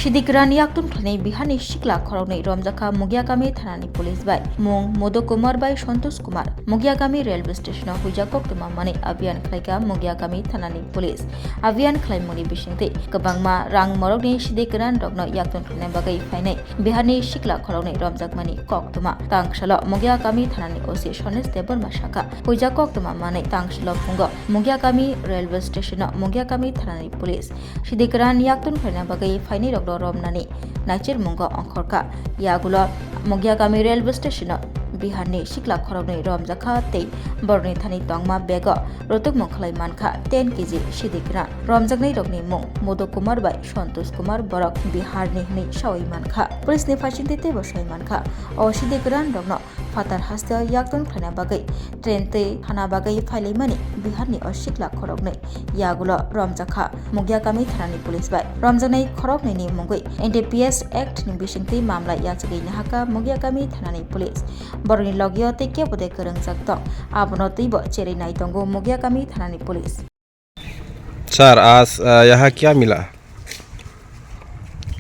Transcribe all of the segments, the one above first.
Sidikiran yaktun khlani bihani sikla khorokni romjakha Mugyakami thanani police bai mung Modokumar bai Santosh Kumar Mugyakami railway station hujakok tumamani abiyan khlaika Mugyakami thanani police abiyan khlaimoni bisingte kabangma rang morokni Sidikiran rokno yaktun khlani bagai fainai bihani sikla khorokni romjakmani koktuma tangsalo Mugyakami thanani OC Shonesh Deborma shaka hujakok tumamani tangsalo pungo Mugyakami railway station Mugyakami thanani police Sidikiran yaktun khlani bagai fainai rokno romnani naicir mungo angkhorka yagulo Mugyakami railway station Biharni sikla khorokni romjakha tei borni thani tongma bego rotuk mongkhlai mankha 10 kg Sidikiran romjaknai rokni mung Modokumar bai Santosh Kumar borok Biharni hni sawai mankha police ni phasinte te bosai mankha o Sidikiran rokno fatar haste yaktun khana bagai train te hana bagai phailimani Biharni o sikla khorokni yagulo romjakha Mugyakami thanani police bai romjaknai khorokni ni mungoi NDPS Act ni bisingte mamla yachagai nahaka Mugyakami thanani police borni logyo te kebode kerungjak tong abono teibo cherai nai tongo Mugyakami thanani police। Sir आज यहाँ क्या मिला?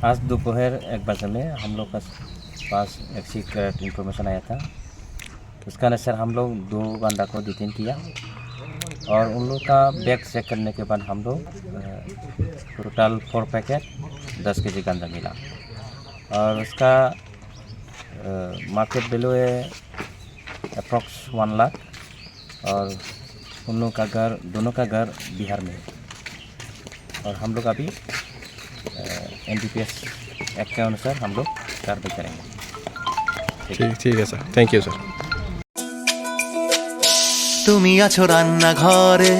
आज दोपहर 1 बजे में हम लोग का पास एक सीक्रेट इन्फॉर्मेशन आया था। उसका अनुसार हम लोग 2 बंदा को डिटेन किया और उन लोग का बैग चेक करने के बाद हम लोग टोटल 4 पैकेट 10 kg गांजा मिला और उसका मार्केट वैल्यू है अप्रॉक्स 1 लाख और उन लोग का घर दोनों का घर बिहार में और हम लोग अभी NDPS एक्ट के अनुसार हम लोग कार्रवाई करेंगे। ठीक है सर, थैंक यू सर। তুমি আছো রান্না ঘরে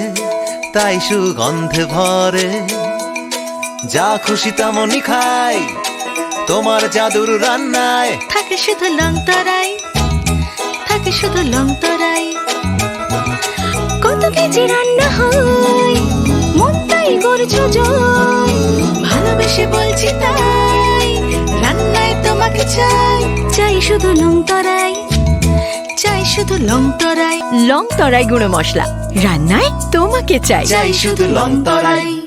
তাই সুগন্ধে ভরে যা খুশি তেমনই খাই তোমার জাদুর রান্নায় থাকে শুধু লংতরাই থাকে শুধু লংতরাই কত কেজি রান্না হয় মন তাই করছো জয় ভালোবেসে বলছি তাই রান্নায় তোমাকে চাই চাই শুধু লংতরাই চাই শুধু লংতরাই লংতরাই গুঁড়ো মশলা রান্নায় তোমাকে চাই চাই শুধু লংতরাই।